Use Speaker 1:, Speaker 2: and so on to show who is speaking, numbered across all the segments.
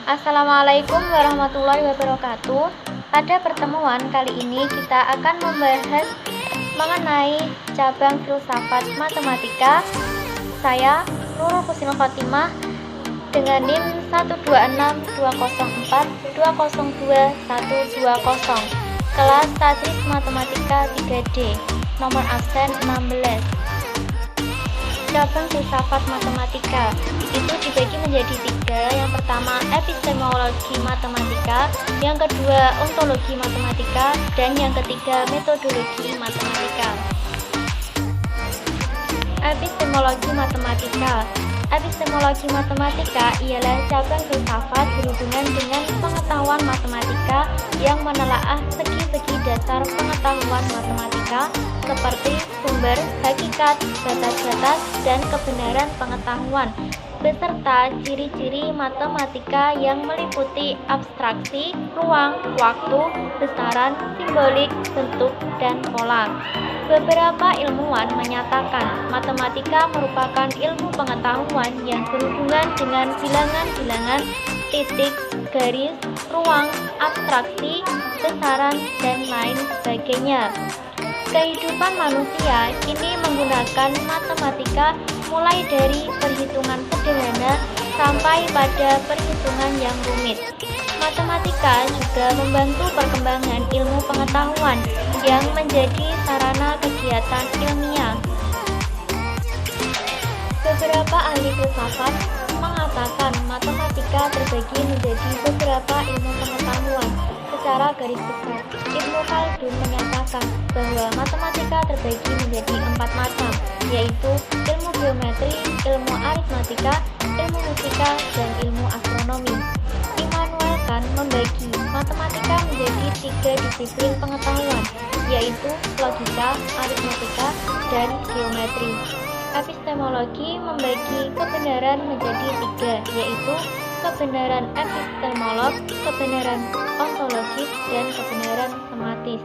Speaker 1: Assalamualaikum warahmatullahi wabarakatuh. Pada pertemuan kali ini kita akan membahas mengenai cabang filsafat matematika. Saya Nurul Husnul Khotimah dengan NIM 1262042021120, kelas Tadris Matematika 3D, nomor absen 16. Cabang filsafat matematika itu dibagi menjadi tiga. Yang pertama epistemologi matematika, yang kedua ontologi matematika, dan yang ketiga metodologi matematika. Epistemologi matematika. Epistemologi matematika ialah cabang filsafat berhubungan dengan pengetahuan matematika yang menelaah segi-segi dasar pengetahuan matematika seperti sumber, hakikat, batas-batas, dan kebenaran pengetahuan, beserta ciri-ciri matematika yang meliputi abstraksi, ruang, waktu, besaran, simbolik, bentuk, dan pola. Beberapa ilmuwan menyatakan matematika merupakan ilmu pengetahuan yang berhubungan dengan bilangan-bilangan, titik, garis, ruang, abstraksi, besaran, dan lain sebagainya. Kehidupan manusia kini menggunakan matematika mulai dari perhitungan sederhana sampai pada perhitungan yang rumit. Matematika juga membantu perkembangan ilmu pengetahuan yang menjadi sarana kegiatan ilmiah. Beberapa ahli filsafat mengatakan matematika terbagi menjadi beberapa ilmu pengetahuan. Secara garis besar, Ibnu Khaldun menyatakan bahwa matematika terbagi menjadi 4 macam, yaitu ilmu geometri, ilmu aritmatika, ilmu fisika, dan ilmu astronomi. Immanuel Kant membagi matematika menjadi 3 disiplin pengetahuan, yaitu logika, aritmatika, dan geometri. Epistemologi membagi kebenaran menjadi 3, yaitu kebenaran epistemolog, kebenaran ontologis, dan kebenaran sematis.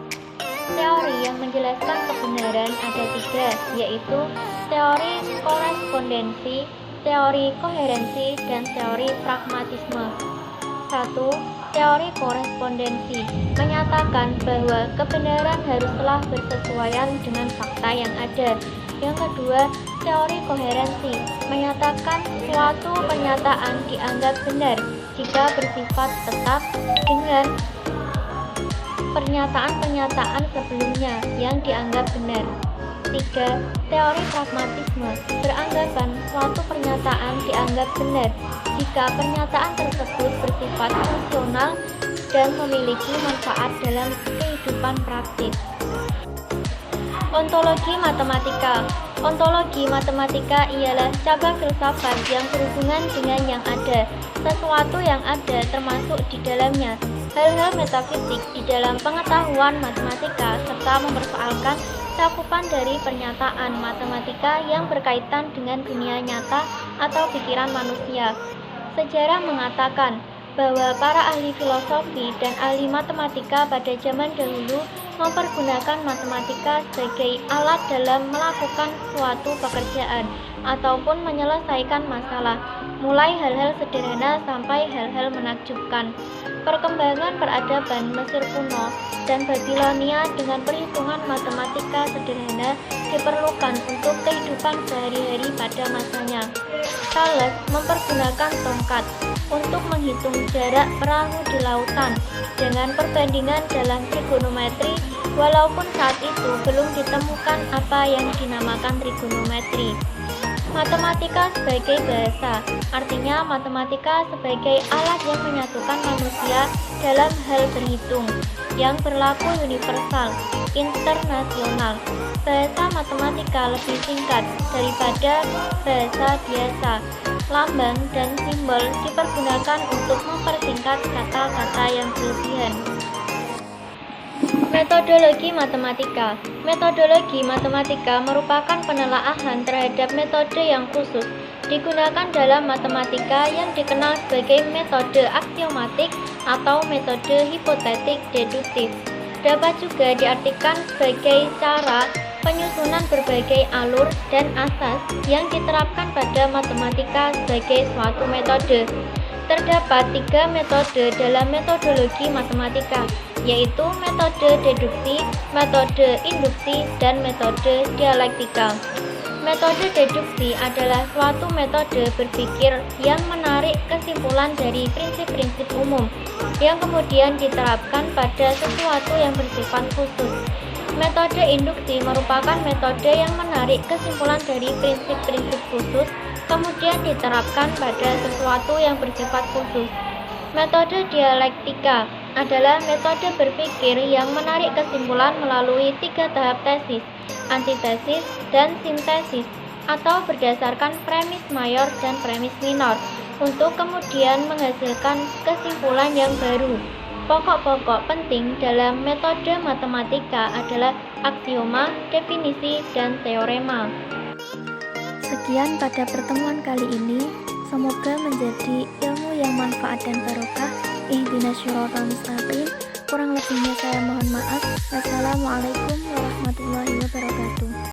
Speaker 1: Teori yang menjelaskan kebenaran ada 3, yaitu teori korespondensi, teori koherensi, dan teori pragmatisme. 1. Teori korespondensi menyatakan bahwa kebenaran haruslah bersesuaian dengan fakta yang ada. Yang kedua, teori koherensi menyatakan suatu pernyataan dianggap benar jika bersifat tetap dengan pernyataan-pernyataan sebelumnya yang dianggap benar. 3. Teori pragmatisme beranggapan suatu pernyataan dianggap benar jika pernyataan tersebut bersifat fungsional dan memiliki manfaat dalam kehidupan praktis. Ontologi matematika. Ontologi matematika ialah cabang filsafat yang berhubungan dengan yang ada, sesuatu yang ada termasuk di dalamnya, hal-hal metafisik di dalam pengetahuan matematika, serta mempersoalkan cakupan dari pernyataan matematika yang berkaitan dengan dunia nyata atau pikiran manusia. Sejarah mengatakan bahwa para ahli filosofi dan ahli matematika pada zaman dahulu mempergunakan matematika sebagai alat dalam melakukan suatu pekerjaan ataupun menyelesaikan masalah, mulai hal-hal sederhana sampai hal-hal menakjubkan. Perkembangan peradaban Mesir kuno dan Babilonia dengan perhitungan matematika sederhana diperlukan untuk kehidupan sehari-hari pada masanya. Thales mempergunakan tongkat untuk menghitung jarak perahu di lautan dengan perbandingan dalam trigonometri, walaupun saat itu belum ditemukan apa yang dinamakan trigonometri. Matematika sebagai bahasa, artinya matematika sebagai alat yang menyatukan manusia dalam hal berhitung, yang berlaku universal, internasional. Bahasa matematika lebih singkat daripada bahasa biasa. Lambang dan simbol dipergunakan untuk mempersingkat kata-kata yang berlebihan. Metodologi matematika. Metodologi matematika merupakan penelaahan terhadap metode yang khusus digunakan dalam matematika yang dikenal sebagai metode aksiomatik atau metode hipotetik deduktif. Dapat juga diartikan sebagai cara penyusunan berbagai alur dan asas yang diterapkan pada matematika sebagai suatu metode. Terdapat 3 metode dalam metodologi matematika, yaitu metode deduksi, metode induksi, dan metode dialektika. Metode deduksi adalah suatu metode berpikir yang menarik kesimpulan dari prinsip-prinsip umum, yang kemudian diterapkan pada sesuatu yang bersifat khusus. Metode induksi merupakan metode yang menarik kesimpulan dari prinsip-prinsip khusus, kemudian diterapkan pada sesuatu yang bersifat khusus. Metode dialektika adalah metode berpikir yang menarik kesimpulan melalui 3 tahap tesis, antitesis, dan sintesis, atau berdasarkan premis mayor dan premis minor, untuk kemudian menghasilkan kesimpulan yang baru. Pokok-pokok penting dalam metode matematika adalah aksioma, definisi, dan teorema. Sekian pada pertemuan kali ini. Semoga menjadi ilmu yang manfaat dan barokah. Ihdinas syiratal mustaqim. Kurang lebihnya saya mohon maaf. Wassalamualaikum warahmatullahi wabarakatuh.